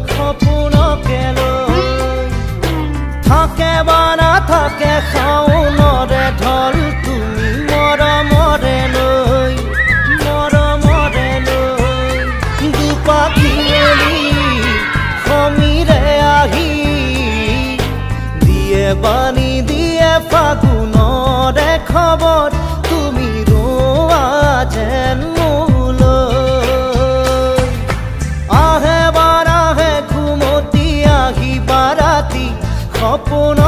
সপোনকে লৈ থাকে বা নাথাকে শাওনৰে ঢল তুমি মৰমৰে লৈ দুপাখি মেলি সমীৰে আহি দিয়ে বাণী দিয়ে ফাগুনৰে খবৰ তুমি ৰোৱা যেন মোলৈ আহে বাৰ আহে ঘুমতি আহি বাৰাতি সপোন